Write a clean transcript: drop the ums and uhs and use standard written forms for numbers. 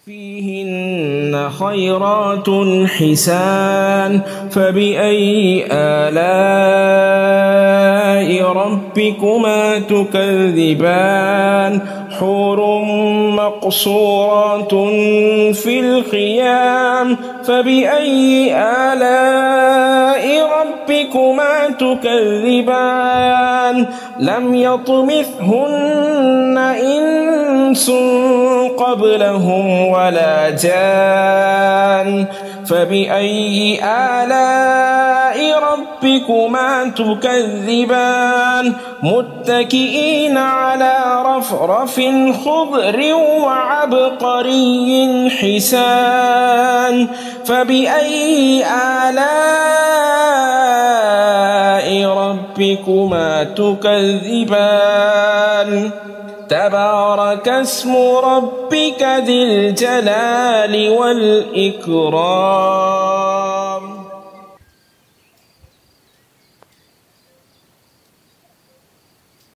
فيهن خيرات حسان فبأي آلاء ربكما تكذبان حور مقصورات في الخيام فبأي آلاء ربكما تكذبان لم يطمثهن إنس قبلهم ولا جان فبأي آلاء ربكما تكذبان متكئين على رفرف خضر وعبقري حسان فبأي آلاء ربكما تكذبان تبارك اسم ربك ذي الجلال والإكرام.